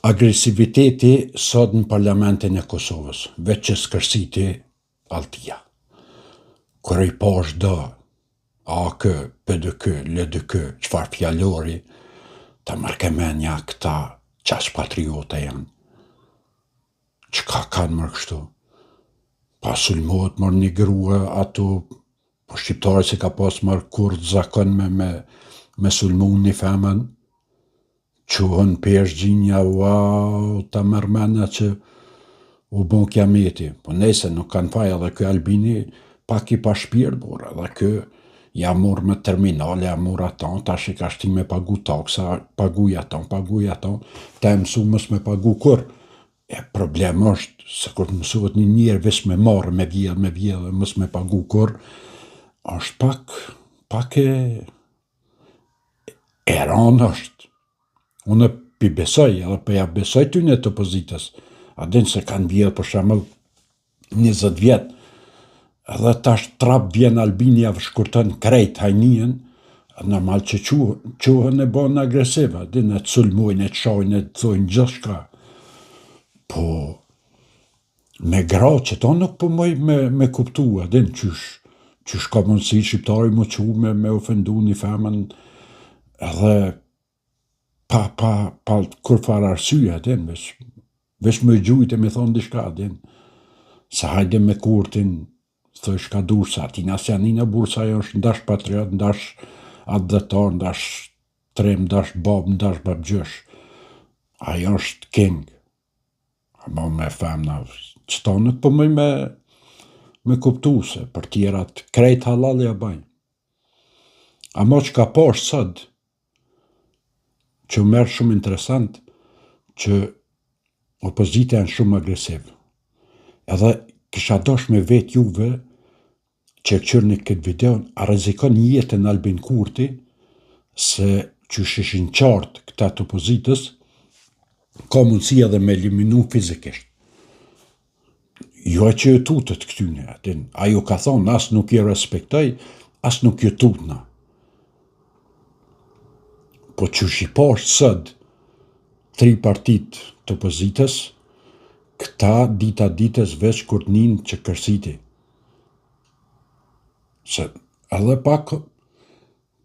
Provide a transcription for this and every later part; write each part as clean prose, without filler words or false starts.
agresiviteti sot në parlamentin e Kosovës, veç që skërsiti Altia. Kër i pash do, AK, PDK, LDK, qfar fjallori, ta mërkemenja këta qas patriote janë. Qka kanë mërë kështu? Pa sulmot mërë një grua ato, po shqiptarë si ka pas mërë kur zakon me sulmu një femën, quhën pesh gjinja, wow, ta mërmenja që u bon kiameti. Po nese nuk kanë faj edhe kjo Albini, pak i pa shpirë, bora, edhe kjo ja mor me terminal, ja mor aton, tash i ka shti me pagu taksa, paguj aton, ta mësu mës me pagu kur. Problem është, se kur të mësuat një njerë vis me marë, me vjedhe, mës me pagu kur, është pak e ranë është. Unë pi besoj, edhe për ja besoj ty në të opozitës, a din se kanë vjedhe për shemëll 20 vjetë, edhe tash trap vjen Albini javë shkurton krejt hajnien, normal që quhen e bon agresiva, din e të sulmojnë, e të shojnë, e të thojnë gjithë shka. Po, me gra që ta nuk po mëj me kuptua, din qysh ka mundësi shqiptari mu që me ofendu një femën, edhe pa kur far arsye, din, vesh me gjujt e me thonë dishka, din, se hajde me kurtin, thë shka dursa, ti nasë janina bursa jo është ndash patriot, ndash adhetar, ndash trem, ndash bab, ndash babgjësh. Ajo është king. Amo me femna, qëta nuk po mëj me kuptu se për tjerat krejt halal ja bajnë. Amo që ka pash sëd, që merë shumë interesant, që opozita janë shumë agresiv. Edhe kisha dosh me vet juve që këqyrni këtë video, a rezikon jetën Albin Kurti, se që shishin qartë këta të opozitës, ka mundësi edhe me eliminu fizikisht. Jo që ju tutët këtyne, ajo ka thonë, as nuk je respektoj, as nuk ju tutna. Po që shipash sëd, 3 partit të opozitës, këta dita ditës veç kur t'nin që kërsiti. Se edhe pak,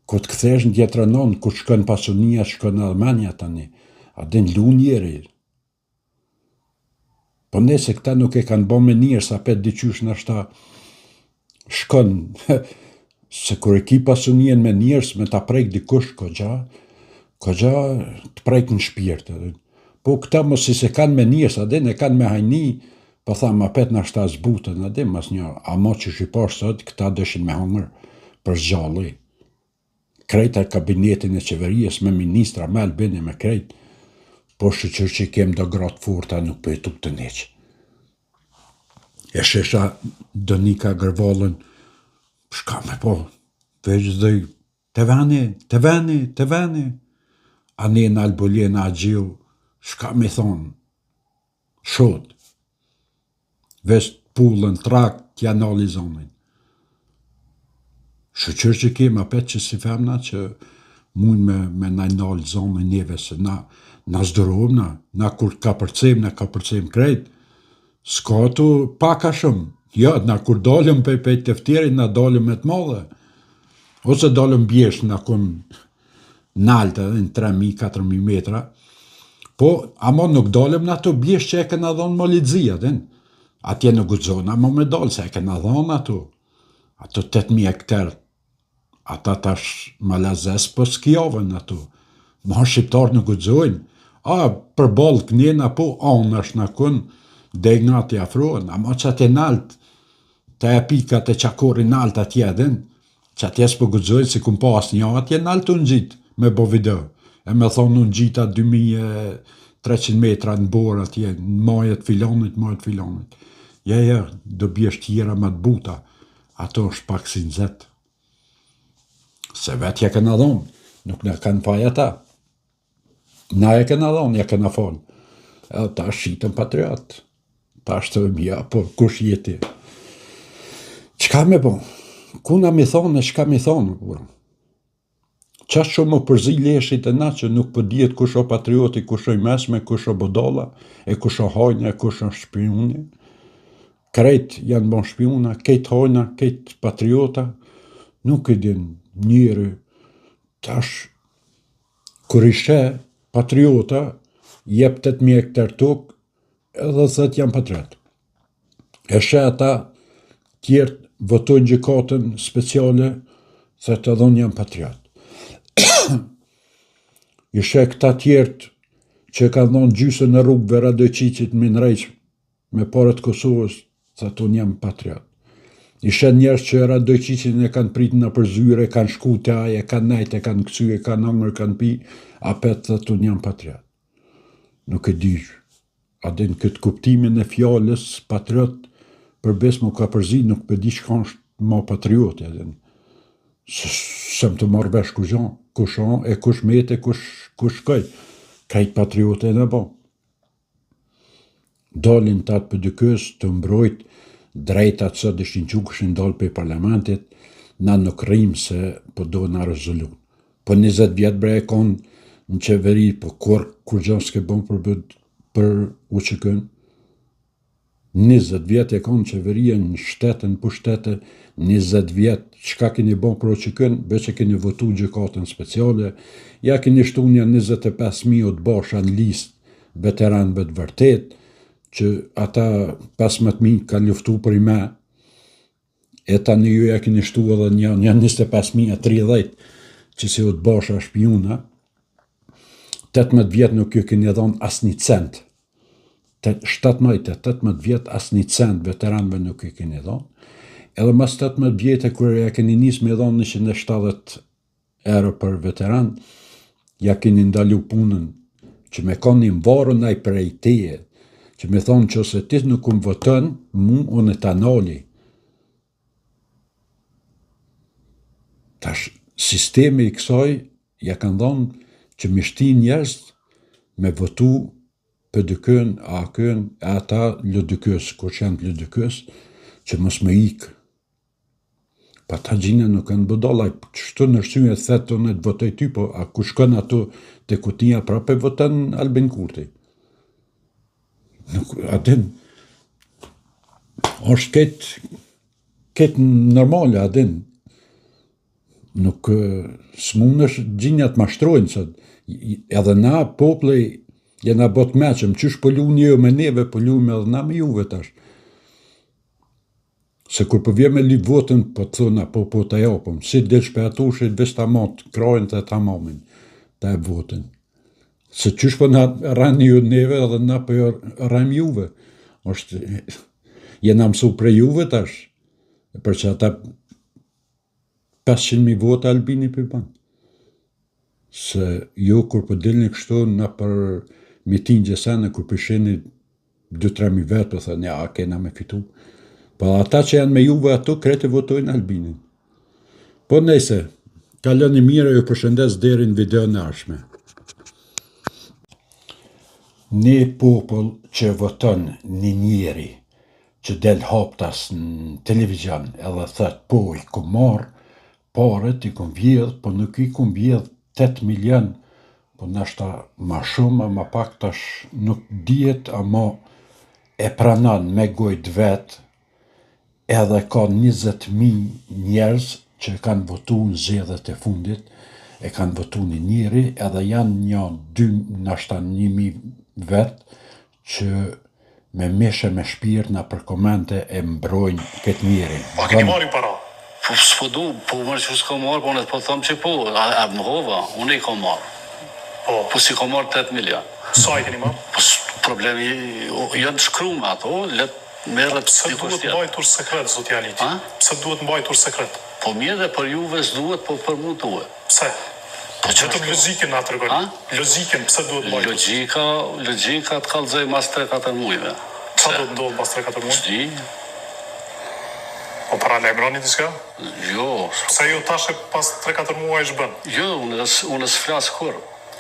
ku t'kthesh në djetërënon, ku shkën pasunia, shkën Almania tani, a din lu njeri. Po nese këta nuk e kanë bo me njërë, sa pet diqysh në ashta shkën, se kur e ki pasunien me njërës, me ta prejk dikush, kogja të prejk në shpirtë. Po këta mos si se kanë me njërës, a din e kanë me hajni, po tha ma pet në ashta zbutën, a din mas një, amo që shipash sot, këta dëshin me hangër për zgjalli. Krejta kabinetin e qeverijës, me ministra, me Albini, me krejt, po shqyqër që kem do gratë furta nuk për jetu të neqë. E shesha Donika Gërvalën, shka me po, veç dhe të veni, a ne në Albolena a gjiu, shka me thonë, shod, veç pullën, trak, tja analizonin. Shqyqër që kem apet që si femna që mund me në analizonin neve se na zdërojmë, na kur ka përcem krejt, s'ka tu paka shumë. Ja, na kur dalëm pe tefterit, na dalëm me t'madhe. Ose dalëm bjesht, na kun naltë edhe në 3.000-4.000 metra. Po, amo nuk dalëm në ato bjesht që e këna dhonë më lidzia, din. Atje në gudzona, amo me dalë, se e këna dhonë ato. Ato 8.000 hektar. Ata tash malazes, po s'kjavën ato. Ma shqiptarë në gudzojnë. Për balë kënjena po, anë është në kun, dhe nga të afrohen, ama që atë e nalt, të e pikat e qakori nalt atje edhin, që atje s'po gudzojnë si kum pas një, atje nalt unë gjitë me bo video, e me thonë unë gjita 2300 metra në borë atje, në majet filonit. Ja, do bjesht tjera më të buta, ato është pak si në zetë. Se vetë ja këna dhonë, nuk në kanë faj ata. Na e këna dhonë, ja këna falë. Edhe ta shqitën patriot. Ta shtëm, ja, po, kush jeti? Qka me bo? Kuna mi thonë e shka mi thonë? Qash që më përzi leshit e na që nuk përdijet kush o patrioti, kush o i mesme, kush o bodolla, e kush o hojnja, kush o shpiuni. Krejt janë bon shpiuna, kejt hojna, kejt patriota, nuk I din njëri tash, kur ishe patriota, jep 8.000 hektar tokë, edhe thët janë patriot. E she ata tjertë votojnë gjykatën speciale, thët edhe unë janë patriot. Ishe këta tjertë që ka dhonë gjysën në rrugëve Radojqicit Minrejq me parët Kosovës, thët unë jam patriot. Ishe njerës që Radojqicin e kanë pritë në përzyre, kanë shku të aje, kanë najtë, kanë këcy, kanë angër, kanë pi, apet thët unë jam patriot. Nuk e dysh. A din këtë kuptimin e fjallës patriot, përbes mu ka përzi, nuk për di shka është ma patriot. Sëm të marrë vesh kushon, e kush mete, kush kaj. Kajt patriot e në bo. Dalin të atë për dykës të mbrojt drejtat së dëshin që këshin dalë për parlamentit, na nuk rrim se po do na rezolun. Po 20 vjetë bre e konë në qeveri, po kur gjanë s'ke bon për uqëkën. 20 vjetë e konë qeveria në shtetën, për shtetë, 20 vjetë, qka keni bon për uqëkën, beq e keni votu gjykatën speciale, ja keni shtu një 25.000 të basha në list veteranëve të vërtet, që ata 15.000 ka luftu për I me, e ta në ju ja keni shtu edhe një 25.030 që si o të basha shpijuna, 18 vjetë nuk ju keni dhonë as një cent. 17-18 vjetë as një cent veteranëve nuk ju keni dhonë. Edhe mas 18 vjetë kërë ja keni njës me dhonë 170 euro për veteran, ja keni ndalu punën që me koni më varën aj për e teje, që me thonë që ose ti nuk më votën, mu unë e ta nali. Tash, sistemi I kësaj, ja kanë thonë që me shti njerës me votu për dykën, a kën, e ata lëdykës, kur që janë lëdykës, që mos me ikë. Pa ta gjina nuk kanë bëdollaj, qështu nërsyje thetë unë të votoj ty, po a ku shkën ato të kutia prape votën Albin Kurti. Nuk, adin, është ketë normale, adin, nuk s'mun është gjinjat mashtrojnë, sa edhe na poplej jena bot meqëm, qysh pëllu një me neve, pëllu me edhe na me juve tash. Se kur përvje me li votën, po të thona, po të japëm, si del shpejatushit, ves ta matë, krajnë të ta mamin, ta e votën. Se qysh po na rani ju neve, edhe na po rajmë juve. Jena mësu pre juve tash, për që ata 500.000 vota Albini për banë. Se jo kur po dilni kështu, na për mitin gjesene, kur përsheni 2-3.000 vetë, po thënë, ja, kena me fitu. Po ata që janë me juve ato, krete votojnë Albinin. Po nëjse, kaloni mire, ju përshëndes deri në video në arshme. Një popull që voton një njeri që del haptas në televizion edhe thët po I ku marë paret I ku vjedh, po nuk I ku vjedh 8 milion, po nashta ma shumë, ma pak tash nuk dihet, ama e pranon me gojt vetë, edhe ka 20.000 njerëz që kanë votu në zgjedhjet e fundit, e kanë votu një njeri, edhe janë 1.000 vetë që me meshe me shpirë na për komente e mbrojnë këtë njeri. A keni marrë para? Po s'po du, po mërë që s'ka marrë, po në të po thëmë që po, a më hova, unë I ka marrë. Po si ka marrë 8 milion. Sa I keni marrë? Po problemi, janë të shkru me ato, letë merët Pse duhet mbajtur sekret, zoti Aliti? Pse duhet mbajtur sekret? Po mirë dhe për juve s'duhet, po për mu duhet. Pse? Po vetëm logjikën na tregoni. Logjikën pse duhet mbajtur? Logjika të kallëzoj mas 3-4 muajve. Çfarë do të ndodh pas 3-4 muaj? S'di. Po para lajmëroni diçka? Jo. Pse ju tash pas 3-4 muajsh bën? Jo, unë s'flas kur.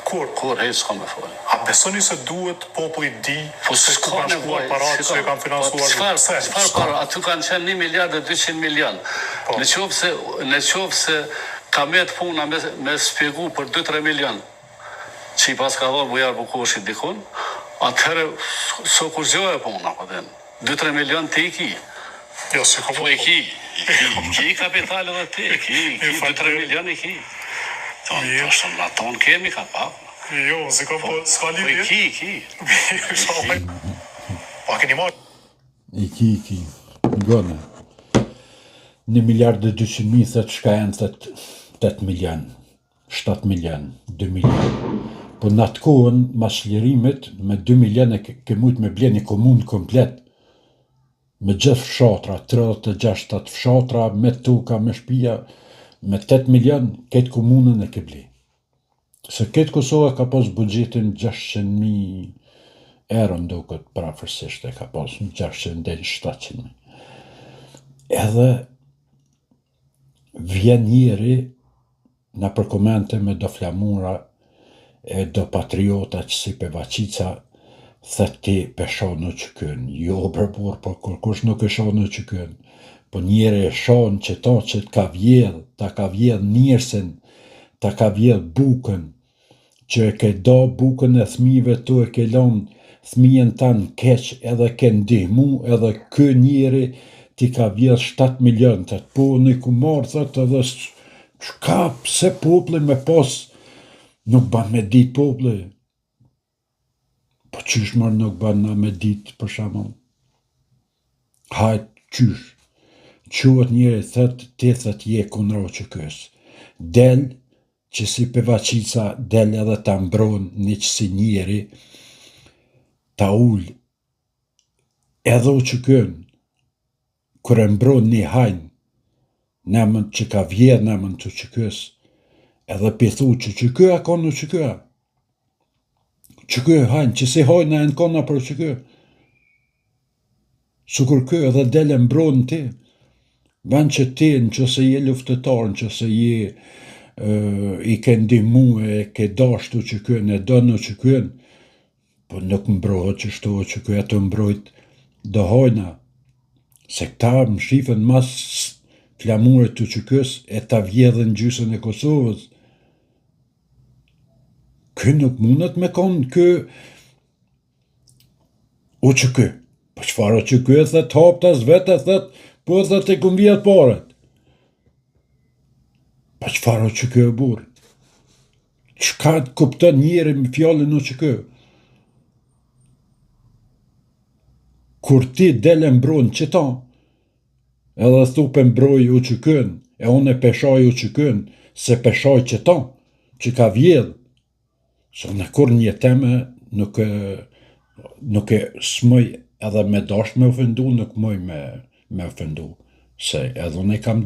Kur? Kur s'ka me fol. A besoni se duhet populli di se ku kanë shkuar paratë që kanë financuar? Çfarë para? Aty kanë qenë 1 miliard e 200 milion. Në qoftë se s'ka me të puna me spjegu për 2-3 milion që i pas ka dhërë Bujar Bukoshi dikun, atëherë së kur gjohë e puna, 2-3 milion të i ki. Jo, si ka Po i ki kapital edhe ti, i ki 2-3 milion i ki. Tonë në tonë kemi ka pa. Jo, si ka po, s'ka Po i ki. Pa keni marrë? I ki. Gone. 1 miliard e 200.000 thët shka janë thët 8 milion, 7 milion, 2 milion. Po në atë kohën, mas lirimit, me 2 milion e ke mujt me ble një komunë komplet, me gjithë fshatra, 36 fshatra, me tuka, me shpia, me 8 milion, këtë komunën e ke ble. Se këtë Kosova ka pas budgetin 600.000 euro ndo këtë prafërsisht e ka pas 600 dhe 700.000. Edhe vjen njeri në përkomente me do flamura e do patriota që si Pevaqica thët ti peshonë që kënë, jo përbor, po kërkush nuk e shonë që kënë, po njeri e shonë që ta që t'ka vjedh, ta ka vjedh njërsen, ta ka vjedh bukën, që e ke do bukën e thmive tu e ke lonë thmijen tanë keq edhe ke ndihmu edhe kë njeri ti ka vjedh 7 milion, të të po në ku marë, thët edhe qka, pse popli me pas, nuk ban me dit popli, po qysh marë nuk ban me dit për shamon, hajt qysh, quat njeri thët, ti thët je kunro që kës, del, që si Pevaqica, del edhe ta mbron një që si njeri, ta ull, edhe u që kën, kër e mbron një hajnë, nëmën që ka vjedh nëmën të që kës, edhe pithu që kë a konë që kë, që kë hajnë, që si hajnë a në kona për që kë, sukur kë edhe del e mbron ti, ban që ti në që se je luftetar, në që se je i ke ndihmu e ke dashtu që kën, e dënu që kën, po nuk mbrohet që shto që kë, e të mbrojt do hajna, se këta më shifën mas flamuret të që kës, e ta vjedhen gjysën e Kosovës. Kë nuk mundet me konë kë o që kë, po qëfar o që kë e thët haptas vete thët, po e thët e këm vjetë paret. Po qëfar o që kë e burë? Qëka të kuptën njeri më fjallin o që kë? Kur ti del e mbron që ta, edhe thupe mbroj u që kën, e unë e peshaj u që kën, se peshaj që ta, që ka vjedh, se në kur një teme nuk e smoj edhe me dasht me ofendu, nuk moj me ofendu, se edhe unë e kam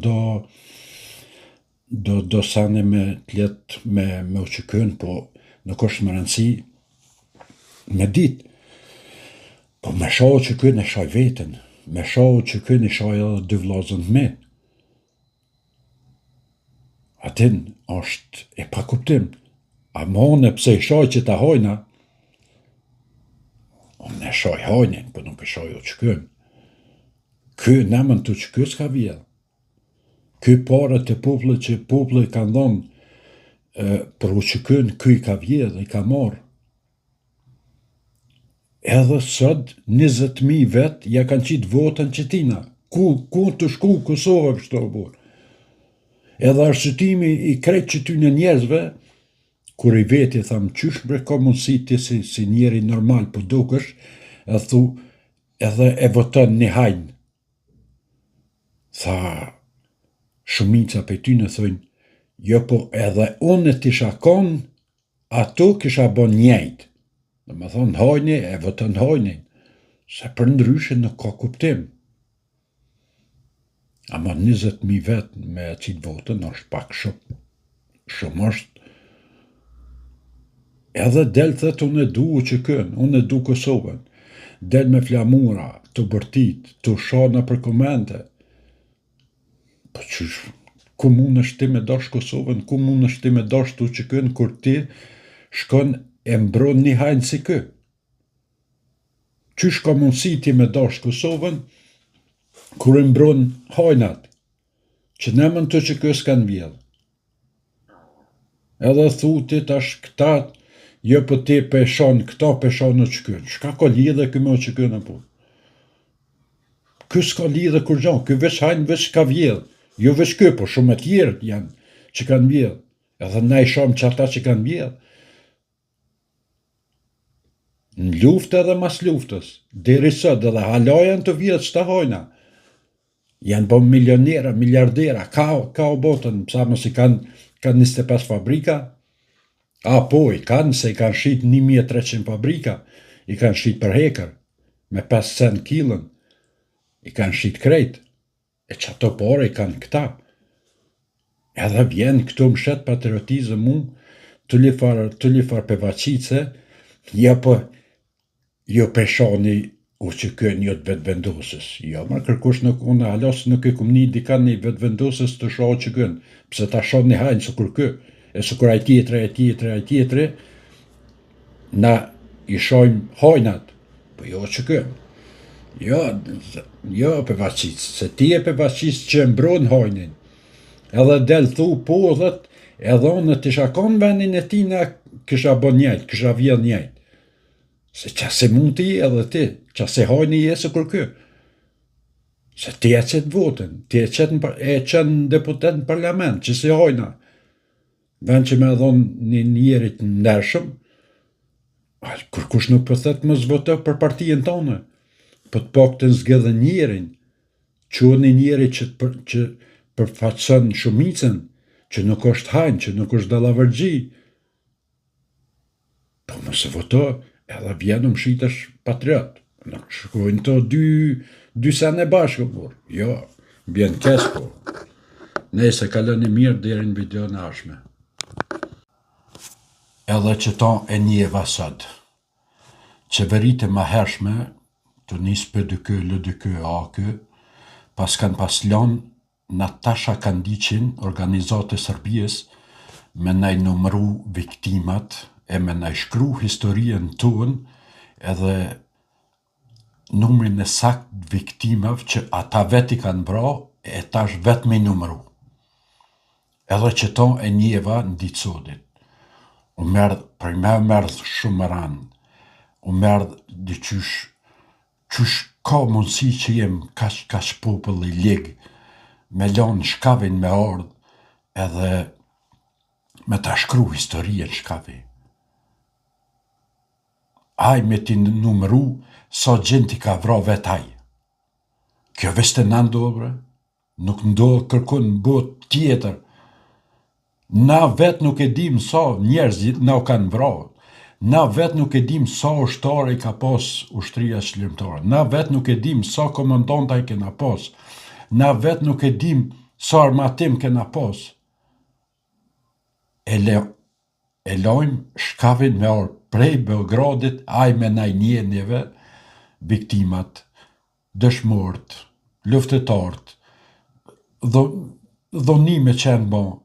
do sane me tlet me u që kën, po nuk është më rëndësi me ditë. Po me shohë që kën e shaj vetën, me shohë që kën e shaj edhe 2 vlazën të me. Atin është e pa kuptim. A mëne pse i shaj që ta hojna, unë e shaj hajnin, po nuk e shaj o që kën. Kë nëmën të që kë s'ka vjedh. Kë parët e poplë që poplë kanë dhonë për u që kën, kë i ka vjedh, i ka marë. Edhe sot 20.000 vet ja kanë qitë votën që tina. Ku të shku Kosova kështë të burë. Edhe arsyetimi i krejt që ty në njerëzve, kur i veti thamë qysh bre ka mundësi ti si njeri normal po dukesh, edhe e voton një hajnë. Tha, shumica për ty në thujnë, jo po edhe unë t'isha konë, ato kisha bon njejtë. Dhe me thonë hajni, e vëtën hajnin, se për ndryshe nuk ka kuptim. Ama 20.000 vetë me qitë votën është pak shumë. Shumë është. Edhe del thët unë e du u që kënë, unë e du Kosovën. Del me flamura, të bërtit, të shana për komente. Po qysh, ku mund është ti me dash Kosovën, ku mund është ti me dash të që kënë, kur ti shkon e mbron një hajnë si kë. Qysh ka mundësi ti me dash Kosovën, kur e mbron hajnat, që nëmën të që kë s'kan vjedh. edhe thu ti tash këta, jo për ti peshon, këta peshon në që kënë. Shka ka lidhe këmë që kënë po? Kë s'ka lidhe kur gjanë, kë veç hajnë veç ka vjedhë. Jo veç kë, po shumë e tjerët janë që kanë vjedhë. Edhe na i shomë që ata që kanë vjedhë. Në luftë edhe mas luftës, deri sot edhe halajan të vjedhë që të hojna. Janë bo milionera, miljardera, ka o botën, pësa mësi kanë 25 fabrika, po i kanë, se i kanë shqit 1300 fabrika, i kanë shqit për hekër, me 5 cent kilën, i kanë shqit krejt, e që ato pore i kanë këta. Edhe vjen këtu më shet patriotizëm mu, të lifar për vaqice, jo peshoni u që kënë jo të vetë vendosës. Jo, ma kërkush nuk unë halasë nuk e këmë një dikan një vetë vendosës të shohë që kënë, pëse ta shohë një hajnë së kur kë, e së kur a tjetëre, na i shojmë hojnat, po jo që kënë. Jo për vaqicë, se ti e për vaqicë që mbron hojnin, edhe del thu po dhët, edhe unë të shakon venin e ti na kësha bon njajt, kësha vjedh njajt. Se qase mund ti edhe ti, qase hojni jesë kur kë. Se ti e qëtë votën, ti e qënë deputet në parlament, që si hojna. Ven që me dhonë një njerit ndershëm, kur kush nuk përthet më zvotë për partijen tonë, për të pak të nëzgëdhe njerin, që një njeri që përfaqëson shumicën, që nuk është hajnë, që nuk është dalavërgji, po më se voto, edhe vjenë më shitesh patriot. Nuk shkojnë të dy sene bashkë, por. Jo, vjenë kes, po. Nëse kaloni mirë deri në video në ashme. Edhe që ta e njeva sot. Qeverit e ma hershme, të njës PDK, LDK, AK, pas kanë pas lanë Natasha Kandiqin, organizate Sërbijes, me na i numëru viktimat, e me na i shkru historien tonë, edhe numrin e sakt viktimave që ata veti kanë bra, e tash vet me i numëru. Edhe që ta e njeva në ditë sotit. Për me merdh shumë ranë, u merdh qysh ka mundësi që jem kash popull i ligë, me lanë shkavin me ardhë, edhe me ta shkru historien shkavi. Aj me ti numëru, sa gjenti ka vra vetaj. Kjo veste në ndodhë, nuk ndodhë kërkun në bot tjetër. Na vet nuk e dim sa njerëzit na u kanë vra. Na vet nuk e dim sa ushtare i ka pas ushtria çlirimtare. Na vet nuk e dim sa komandanta i kena pas. Na vet nuk e dim sa armatim kena pas. E lojmë shkavin me orë prej Beogradit, aj me najnjenjeve, viktimat, dëshmort, luftetart, dhonime që janë bon.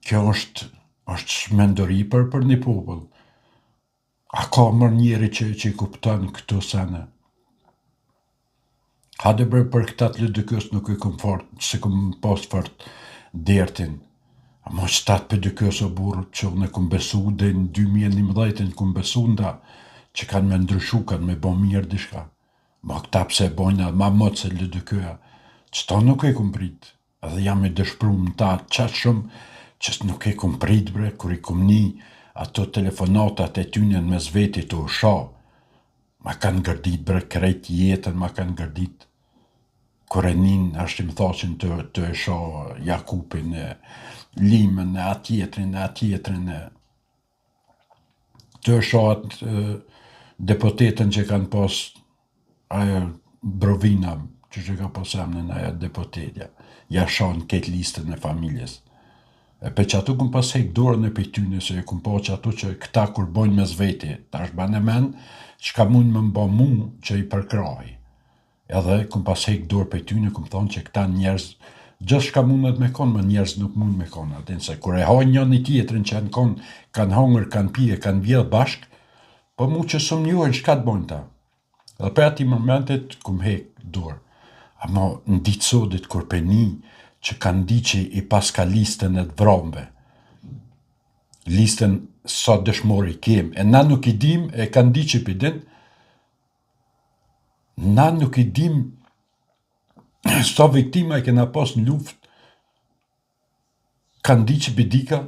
Kjo është shmendori për një popull. A ka mërë njeri që i kupton këto sene? Hade bërë për këtat LDK-s nuk i kom fort, se kom pas fort dertin. Ama qëtat PDK-s o burë që unë e kom besu dhe në 2011 kom besu nda që kanë me ndryshu, kanë me bo mirë dishka. Ma këta pse bojna ma mëtë se LDK-a. Qëta nuk e kom prit. Edhe jam e dëshpru më ta qatë shumë që nuk e kom prit bre, kur i kom një ato telefonatat e tynen me zveti të usha. Ma kanë gërdit bre krejt jetën, ma kanë gërdit. Kur e nin, ashtë më thashin të e sha Jakupin, Limën, atjetrin, të e sha deputetën që kanë pas ajo Brovina, që ka pas emnin ajo deputetja, ja shanë këtë listën e familjes. E pe që atu këm pas hek dorën e pejtyne, se këm po që atu që këta kur bojnë me zveti, ta është banë e men, që ka mund më mba mu që i përkrahi. Edhe këm pas hek dorë pejtyne, këm thonë që këta njerëz, gjithë shka mundet me konë, më njerëz nuk mund me konë. Atin se kur e hajnë një një tjetërin që kanë hongër, kanë pije, kanë vjedhë bashkë, po mu që sëmë njohen shka të bojnë ta. Dhe për ati momentit këm hek dorë. Ama në ditë sotit, kur për një që Kandiqi i pas ka listën e të vromve. Listën sa dëshmori kem. E na nuk i dim, e Kandiqi pidin, na nuk i dim sa viktima i kena pas në luft. Kandiqi bidika,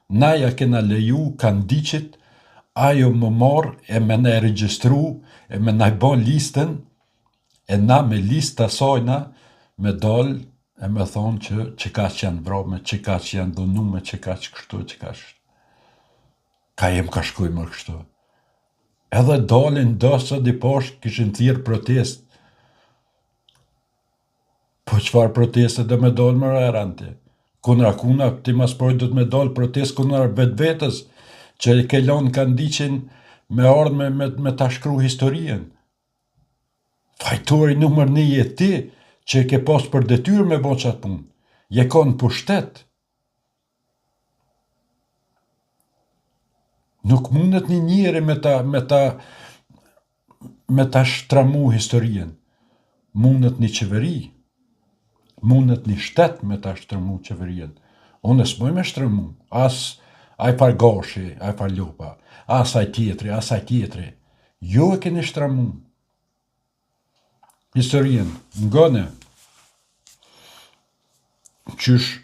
na ja kena leju Kandiqit, ajo më marë e me ne regjistru, e me na i bon listën, e na me listë të sajna me dal e me thonë që ka që janë vrome, që ka që janë dhunume, që ka që kështu, që ka shtu. Ka jem ka shkuj më kështu. Edhe dalin dësë di poshtë kishin thirë protest. Po qëfar proteste dhe me dalë më rarante? Kunra kuna, ti mas projt dhët me dalë protest kunra vetë vetës, që e ke lonë Kandiqin me ardhme me ta shkru historien. Fajtori numër 1 je ti, që e ke pas për detyrë me bo qatë punë. Je ka në pushtet. Nuk mundet një njeri me ta shtramu historien. Mundet një qeveri. Mundet një shtet me ta shtramu qeverien. Unë s'moj me shtramu. As aj Fargashi, aj Farlopa, as aj tjetri. Jo e keni shtramu. Historien, ngone, qysh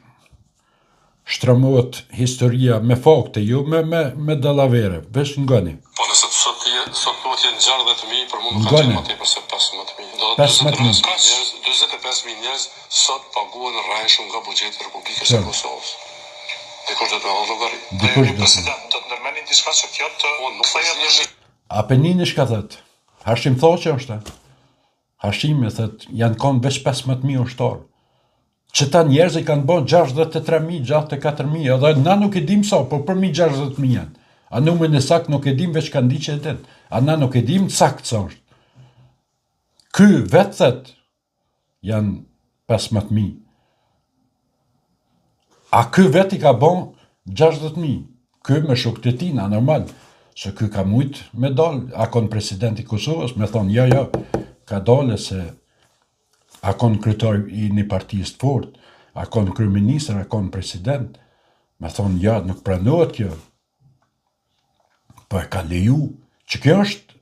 shtramohet historia me fakte, jo me dalavere, vesh ngoni. Po nëse sot duhet jenë 60.000, për mu nuk ka qenë më tepër se 15.000. 25.000 njerëz sot paguhen rrajshëm nga buxheti i Republikës së Kosovës. Dikush do të hallë llogari. President, do të ndërmeni diçka që kjo të kthehet. Apenini shka thët? Hashim thoqe është. Hashimi thët, janë konë veç 15.000 ushtarë. Që ta njerëz i kanë bon 63.000, 64.000, edhe na nuk i dim sa, po për 60.000 janë. A numrin e sakt nuk e dim veç Kandiqi e din. A na nuk e dim sakt sa është. Ky vetë thët, janë 15.000. A ky vetë i ka bon 60.000. Ky me shok të tina, normal. Se ky ka mujt me dal, a konë presidenti Kosovës, me thonë, jo, ka dale se a konë kryetar i një partijës të fort, a konë kryeministër, a konë president, me thonë, ja, nuk pranohet kjo. Po e ka leju, që kjo është,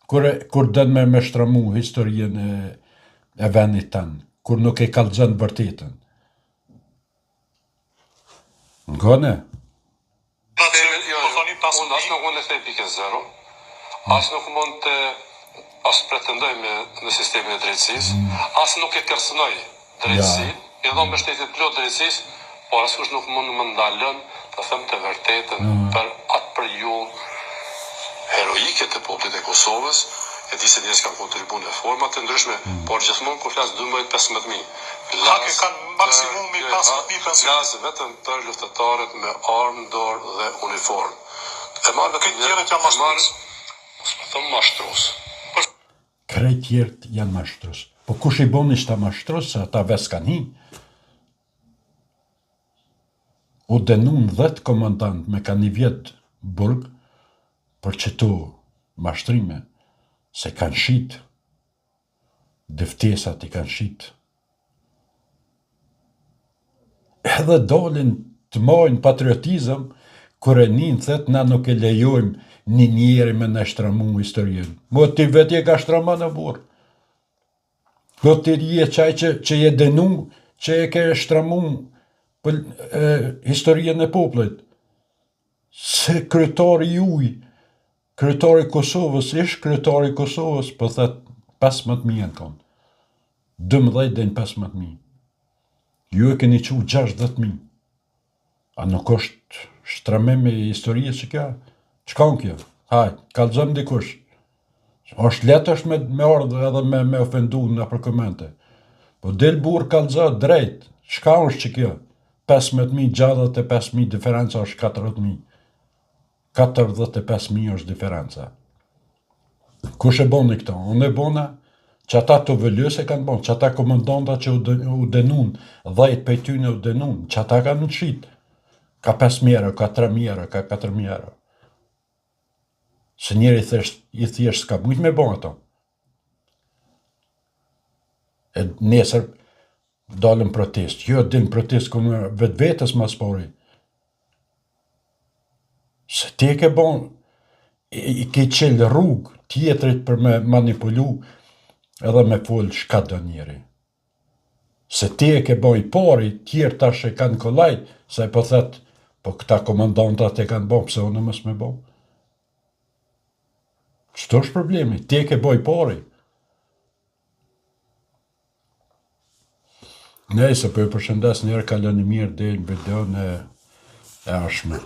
kur dënë me shtramu historien e vendit tanë, kur nuk e kallëzën vërtetën. Ngone? Unë e thej pike 0, as nuk mund të as pretendoj në sistemin e drejtësisë, as nuk e kërcënoj drejtësinë, i dhom mbështetje plot drejtësisë, por askush nuk mund më ndalën të them të vërtetën për atë periudhë heroike të popullit të Kosovës, e di se njerëz kanë kontribuar në forma të ndryshme, por gjithmonë kur flas 12-15.000. Hake kanë maksimumi 15.000 flas vetëm për luftëtarët me armë dorë dhe uniformë. E marrë këtë tjerët janë mashtrues. S'me thëmë mashtrues. Krejt tjerët janë mashtrues. Po kush i boni shta mashtrues, se ata ves kanë hi. U denun 10 komandant me ka një vjet burg për qëto mashtrime, se kanë shit. Dëftesat i kanë shit. Edhe dolin të majnë patriotizëm, kur e njën thët, na nuk e lejojmë një njeri me në shtramu historien. Mo ti vetje ka shtrama në burë. Po ti je qaj që je denu, që e ke shtramu për historien e popullit. Se kryetari juj, kryetari Kosovës, kryetari Kosovës, po thët 15.000 janë konë. 12 dhe 15.000. Ju e keni qu 60.000. A nuk është shtramim e historisë që kjo? Qka në kjo? Haj, kalëzëm dikush. është letë është me ardhë edhe me ofendu në përkomente. Po del burë kalëzë drejt. Qka është që kjo? 15.000 gjadët e 5.000 diferenca është 40.000. 45.000 është diferenca. Kush e boni këto? Unë e bona që ata të vëllës e kanë bon, që ata komandanta që u denun, 10 për tyne u denun, që ata kanë në shqitë. Ka 5.000 euro, ka 3.000 euro, ka 4.000 euro. Se njeri i thjesht s'ka mujt me bon ato. E nesër, dalën protest. Jo, din protest këmë vetë vetës mas pari. Se ti ke bon, i ke qelë rrugë tjetrit për me manipulu edhe me folë shka do njeri. Se ti e ke bon i pari, tjerë tash e kanë kollaj, se po thët, po këta komandantat e kanë bon, pse unë mës me bon. Qëto është problemi? Ti e ke bon i pari. Nejse, po e përshëndes njerë kaloni mirë dhe në videon e ashme.